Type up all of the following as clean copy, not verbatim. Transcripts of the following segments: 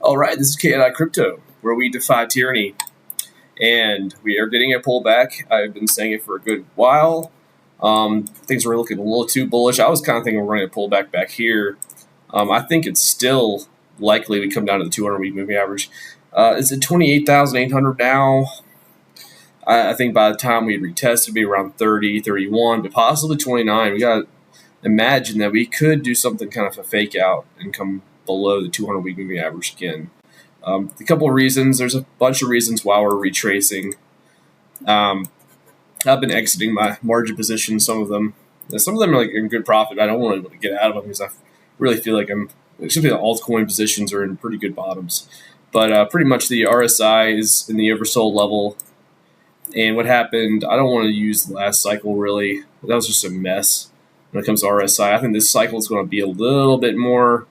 All right, this is KaotiK Crypto, where we defy tyranny, and we are getting a pullback. I've been saying it for a good while. Things were looking a little too bullish. I was kind of thinking we're going to pull back here. I think it's still likely we come down to the 200-week moving average. It's at 28,800 now. I think by the time we retest, it'd be around 30, 31, but possibly 29. We got to imagine that we could do something kind of a fake out and come below the 200-week moving average again. A couple of reasons. There's a bunch of reasons why we're retracing. I've been exiting my margin positions, some of them. Some of them are like in good profit, but I don't want to get out of them because I really feel like especially the altcoin positions are in pretty good bottoms. But pretty much the RSI is in the oversold level. And what happened, I don't want to use the last cycle really. That was just a mess when it comes to RSI. I think this cycle is going to be a little bit more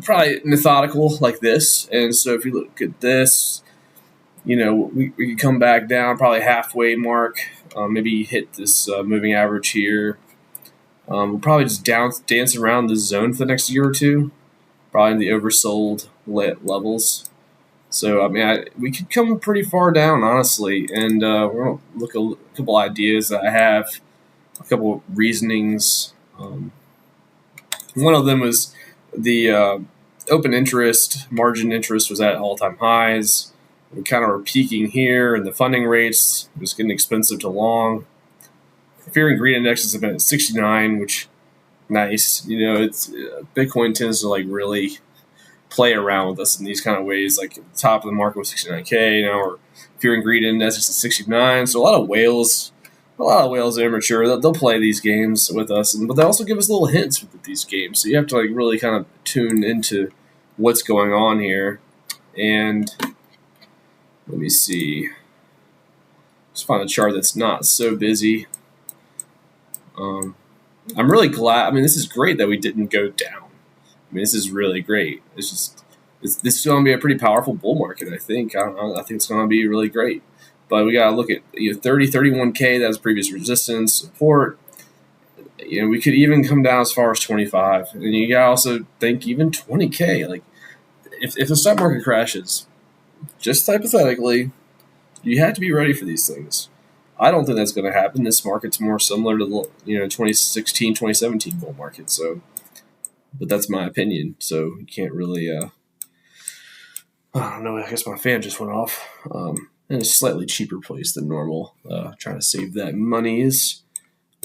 probably methodical like this. And so if you look at this, we can come back down probably halfway mark, maybe hit this moving average here. We'll probably just dance around this zone for the next year or two, probably in the oversold levels. So, we could come pretty far down, honestly, and we're going to look at a couple ideas that I have, a couple of reasonings. One of them was the open interest, margin interest was at all-time highs. We kind of were peaking here, and the funding rates was getting expensive to long. Fear and greed indexes have been at 69, which nice. It's Bitcoin tends to really play around with us in these kind of ways. Like at the top of the market was 69K, now our fear and greed index is at 69. So a lot of whales are immature. They'll play these games with us, but they also give us little hints with these games. So you have to really kind of tune into what's going on here. And let me see. Just find a chart that's not so busy. I'm really glad. This is great that we didn't go down. This is really great. This is going to be a pretty powerful bull market, I think. I think it's going to be really great. But we got to look at 30, 31K. That was previous resistance, support. We could even come down as far as 25. And you got to also think even 20K. If the stock market crashes, just hypothetically, you have to be ready for these things. I don't think that's going to happen. This market's more similar to the 2016, 2017 bull market. So. But that's my opinion, so you can't really, I don't know, I guess my fan just went off. In a slightly cheaper place than normal, trying to save that monies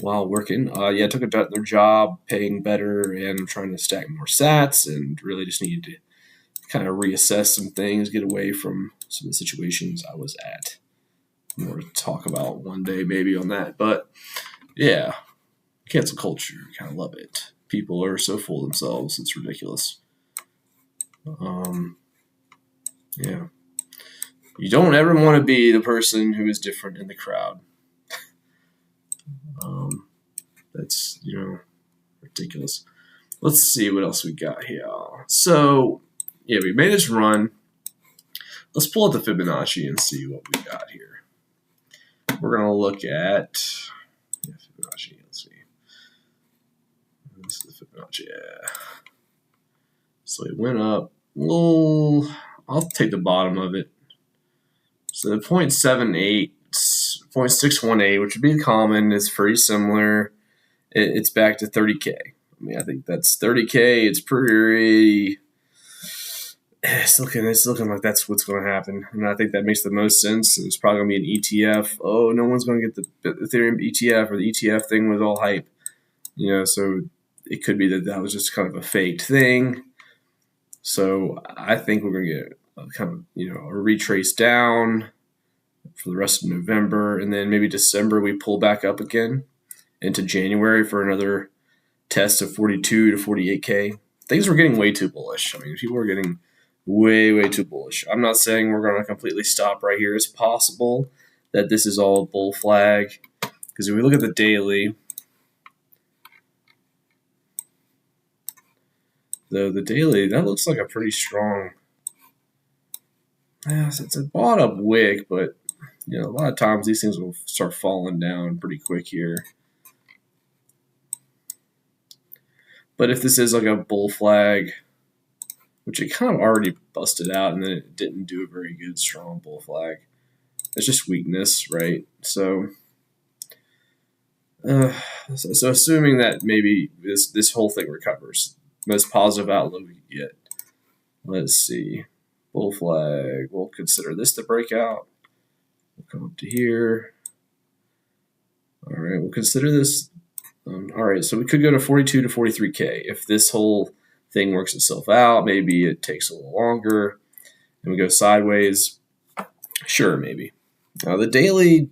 while working. I took another job, paying better, and I'm trying to stack more sats, and really just needed to kind of reassess some things, get away from some of the situations I was at. More to talk about one day maybe on that, but yeah, cancel culture, kind of love it. People are so full of themselves, it's ridiculous. Yeah. You don't ever want to be the person who is different in the crowd. That's, ridiculous. Let's see what else we got here. So, yeah, we made this run. Let's pull out the Fibonacci and see what we got here. We're going to look at Fibonacci. Let's see. This is the Fibonacci. Yeah. So it went up. Well, I'll take the bottom of it. So the 0.78, 0.618, which would be common, is pretty similar. It's back to 30K. I think that's 30K. It's pretty. It's looking like that's what's going to happen, and I think that makes the most sense. It's probably going to be an ETF. Oh, no one's going to get the Ethereum ETF, or the ETF thing was all hype. So it could be that was just kind of a faked thing. So I think we're going to get a retrace down for the rest of November, and then maybe December we pull back up again into January for another test of 42 to 48K. Things were getting way too bullish. People were getting way too bullish. I'm not saying we're going to completely stop right here. It's possible that this is all a bull flag, because if we look at the daily, though, the daily, that looks like a pretty strong. It's a bought up wick, but a lot of times these things will start falling down pretty quick here. But if this is like a bull flag, which it kind of already busted out, and then it didn't do a very good strong bull flag. It's just weakness, right? So assuming that maybe this whole thing recovers, most positive outlook we can get. Let's see. Bull flag. We'll consider this the breakout. We'll come up to here. All right, we'll consider this. All right, so we could go to 42 to 43K. If this whole thing works itself out, maybe it takes a little longer and we go sideways. Sure, maybe. The daily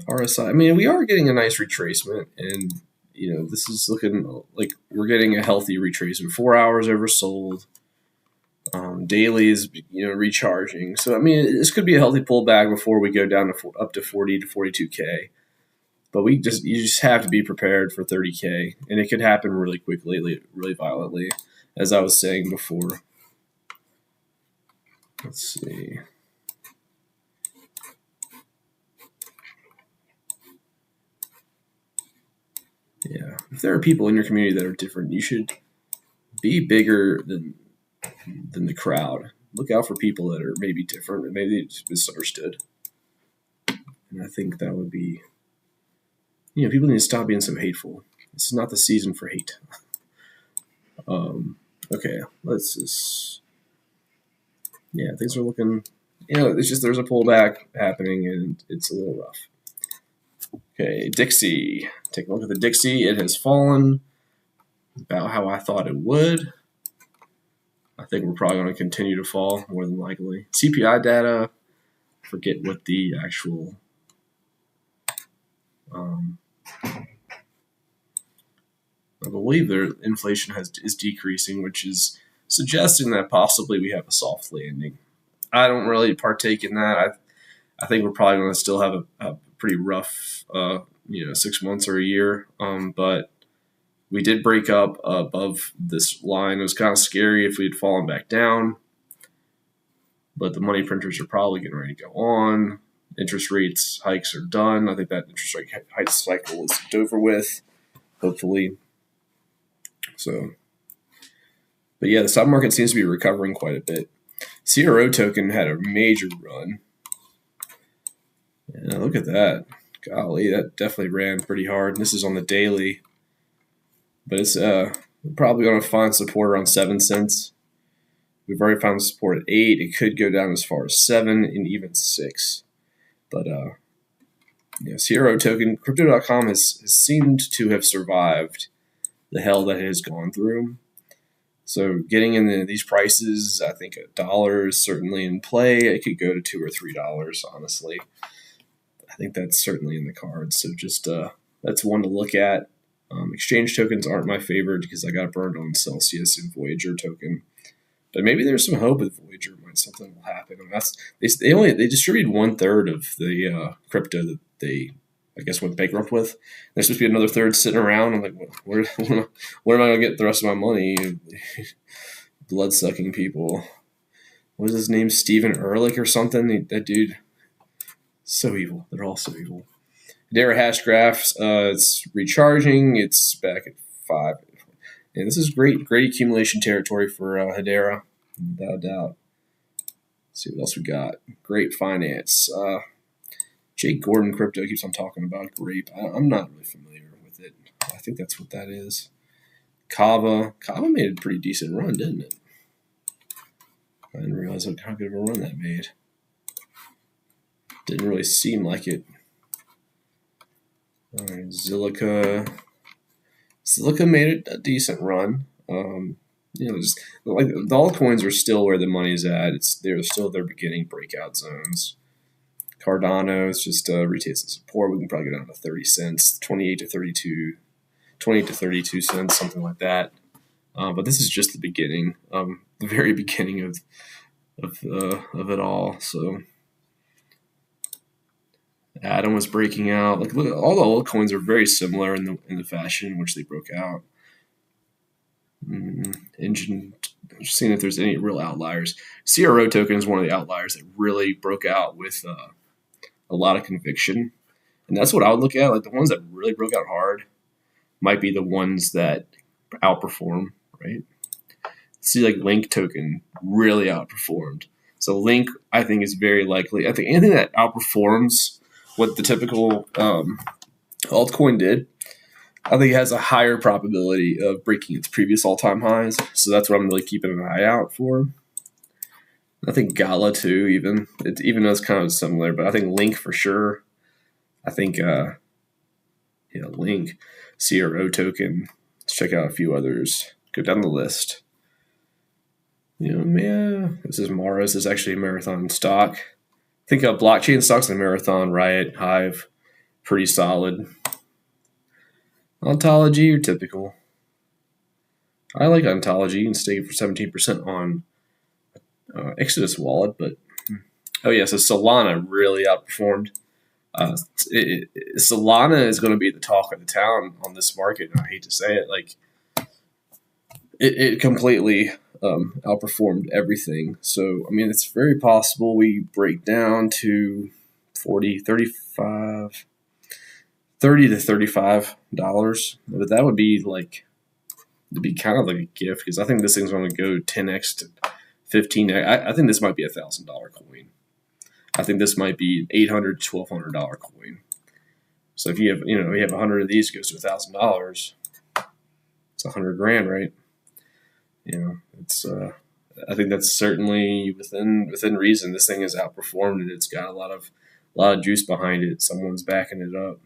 RSI, I mean, we are getting a nice retracement, and this is looking like we're getting a healthy retracement. 4 hours oversold. Daily is recharging. So I mean, this could be a healthy pullback before we go down to up to 40 to 42K. But you just have to be prepared for 30K, and it could happen really quickly, really violently, as I was saying before. Let's see. Yeah, if there are people in your community that are different, you should be bigger than the crowd. Look out for people that are maybe different, and maybe it's misunderstood. And I think that would be, people need to stop being so hateful. This is not the season for hate. Okay, let's just, things are looking, it's just there's a pullback happening, and it's a little rough. Okay, Dixie. Take a look at the Dixie. It has fallen about how I thought it would. I think we're probably going to continue to fall more than likely. CPI data, forget what the actual I believe their inflation is decreasing, which is suggesting that possibly we have a soft landing. I don't really partake in that. I think we're probably going to still have a pretty rough 6 months or a year. But we did break up above this line. It was kind of scary if we had fallen back down. But the money printers are probably getting ready to go on. Interest rates hikes are done. I think that interest rate hike cycle is over with, hopefully. So, but yeah, the stock market seems to be recovering quite a bit. CRO token had a major run. Yeah, look at that. Golly, that definitely ran pretty hard. And this is on the daily. But it's probably going to find support around 7 cents. We've already found support at 8. It could go down as far as 7 and even 6. But CRO token, Crypto.com has seemed to have survived the hell that it has gone through. So getting in these prices, I think $1 is certainly in play. It could go to $2 or $3, honestly. I think that's certainly in the cards. So just that's one to look at. Exchange tokens aren't my favorite because I got burned on Celsius and Voyager token. But maybe there's some hope with Voyager. Something will happen. And they distributed 1/3 of the crypto that they, I guess, went bankrupt with. There's supposed to be another third sitting around. I'm like, where am I going to get the rest of my money? Blood-sucking people. What is his name? Steven Ehrlich or something? That dude, so evil. They're all so evil. Hedera hash graphs, it's recharging. It's back at 5. And this is great accumulation territory for Hedera, without a doubt. Let's see what else we got. Grape Finance. Jake Gordon Crypto keeps on talking about Grape. I'm not really familiar with it. I think that's what that is. Kava made a pretty decent run, didn't it? I didn't realize how good of a run that made. Didn't really seem like it. All right, Zilliqa made a decent run. Just like the altcoins are still where the money's at. They're still their beginning breakout zones. Cardano is just retails support. We can probably go down to 30 cents, 28 to 32 cents, something like that. But this is just the beginning, the very beginning of it all. So Atom was breaking out. Like, look, all the altcoins are very similar in the fashion in which they broke out. Engine, just seeing if there's any real outliers. CRO token is one of the outliers that really broke out with a lot of conviction, and that's what I would look at. Like, the ones that really broke out hard might be the ones that outperform, right? see like Link token really outperformed. So Link, I think, is very likely. I think anything that outperforms what the typical altcoin did, I think it has a higher probability of breaking its previous all-time highs. So that's what I'm really keeping an eye out for. I think Gala too, even though it's kind of similar, but I think Link for sure. I think Link, CRO token. Let's check out a few others. Go down the list. This is Mara. This is actually a marathon stock. I think blockchain stocks in Marathon, Riot, Hive, pretty solid. Ontology or typical. I like Ontology. You can stake it for 17% on Exodus wallet, but so Solana really outperformed. Solana is going to be the talk of the town on this market. I hate to say it, like it completely outperformed everything. So I mean, it's very possible we break down to $30 to $35, but that would be like to be kind of like a gift because I think this thing's going to go 10x to 15x. I think this might be $1,000 coin. I think this might be an $800 to $1,200 coin. So if you have 100 of these, it goes to $1,000. It's $100,000, right? It's I think that's certainly within reason. This thing has outperformed and it's got a lot of juice behind it. Someone's backing it up.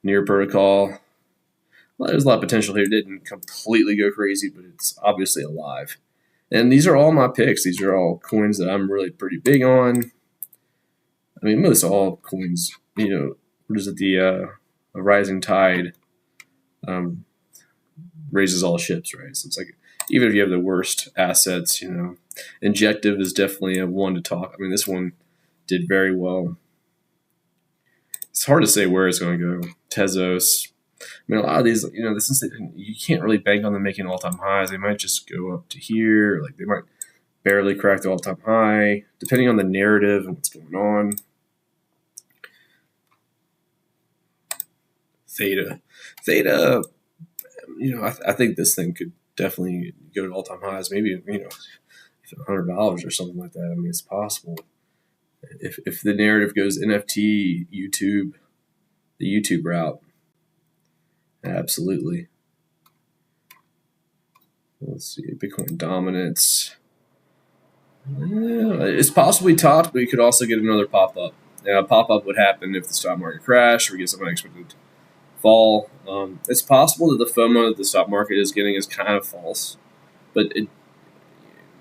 Near protocol. Well, there's a lot of potential here. It didn't completely go crazy, but it's obviously alive. And these are all my picks. These are all coins that I'm really pretty big on. I mean, most all coins, what is it? The rising tide raises all ships, right? So it's like, even if you have the worst assets, Injective is definitely a one to talk. I mean, this one did very well. It's hard to say where it's going to go. Tezos. I mean, a lot of these, since you can't really bank on them making all-time highs, they might just go up to here. Like, they might barely crack the all-time high, depending on the narrative and what's going on. Theta, I think this thing could definitely go to all-time highs. Maybe, $100 or something like that. I mean, it's possible. If the narrative goes NFT, YouTube, the YouTube route, absolutely. Let's see, Bitcoin dominance. Yeah, it's possibly topped, but you could also get another pop-up. A pop-up would happen if the stock market crashed or we get some unexpected fall. It's possible that the FOMO that the stock market is getting is kind of false, but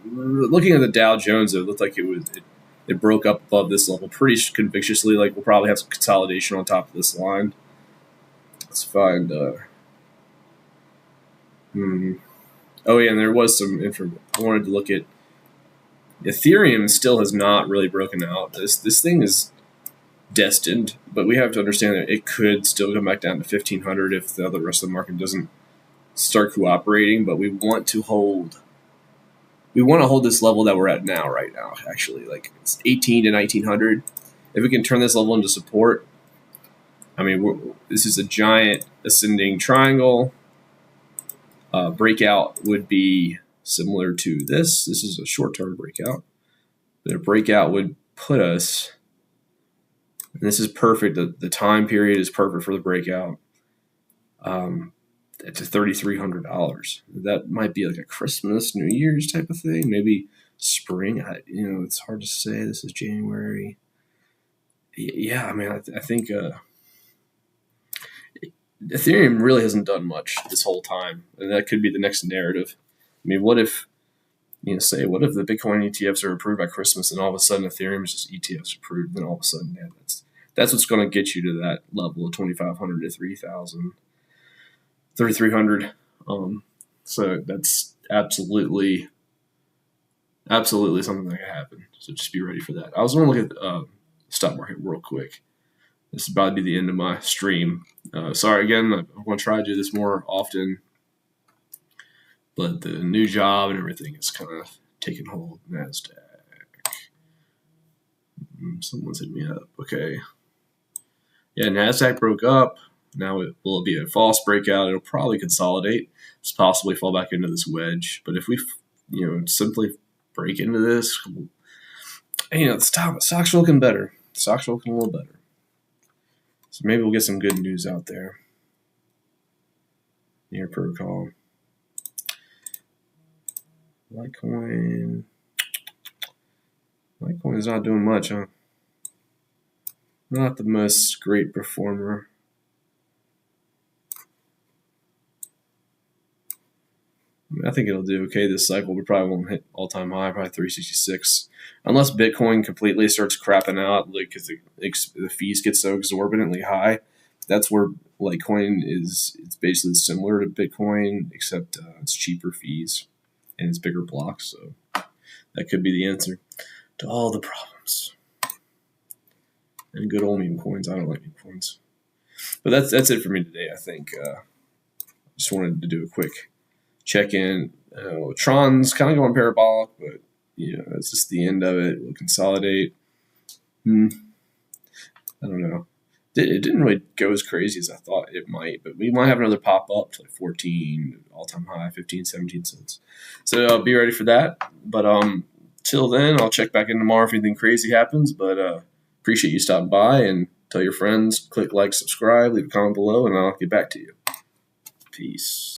looking at the Dow Jones, it looked like it broke up above this level pretty convictiously. Like, we'll probably have some consolidation on top of this line. Let's find. Oh yeah, and there was some information. I wanted to look at Ethereum. Still has not really broken out. This thing is destined, but we have to understand that it could still come back down to 1,500 if the rest of the market doesn't start cooperating. But we want to hold this level that we're at right now. Actually, like it's 18 to 1,900. If we can turn this level into support, I mean, this is a giant ascending triangle. Breakout would be similar to this. This is a short-term breakout. The breakout would put us, and this is perfect. The time period is perfect for the breakout. To $3,300. That might be like a Christmas, New Year's type of thing. Maybe spring. It's hard to say. This is January. Yeah, I mean, I think Ethereum really hasn't done much this whole time, and that could be the next narrative. I mean, what if the Bitcoin ETFs are approved by Christmas, and all of a sudden Ethereum is just ETFs approved, then all of a sudden, that's what's going to get you to that level of 2,500 to 3,000, 3,300. So that's absolutely something that could happen. So just be ready for that. I was going to look at the stock market real quick. This is about to be the end of my stream. Sorry again. I'm going to try to do this more often, but the new job and everything is kind of taking hold. NASDAQ. Someone's hit me up. Okay. Yeah, NASDAQ broke up. Now it will be a false breakout. It'll probably consolidate, just possibly fall back into this wedge. But if we, simply break into this, the stocks are looking better. Stocks are looking a little better. So maybe we'll get some good news out there. Near protocol. Litecoin is not doing much, huh? Not the most great performer. I think it'll do okay this cycle. We probably won't hit all-time high, probably 366, unless Bitcoin completely starts crapping out, like because the fees get so exorbitantly high. That's where Litecoin is. It's basically similar to Bitcoin, except it's cheaper fees and it's bigger blocks. So that could be the answer to all the problems. And good old meme coins. I don't like meme coins, but that's it for me today. I think just wanted to do a quick check-in. Tron's kind of going parabolic, but it's just the end of it. We'll consolidate. I don't know. It didn't really go as crazy as I thought it might, but we might have another pop up to like 14, all-time high, 15, 17 cents. So I'll be ready for that. But till then, I'll check back in tomorrow if anything crazy happens. But appreciate you stopping by, and tell your friends, click like, subscribe, leave a comment below, and I'll get back to you. Peace.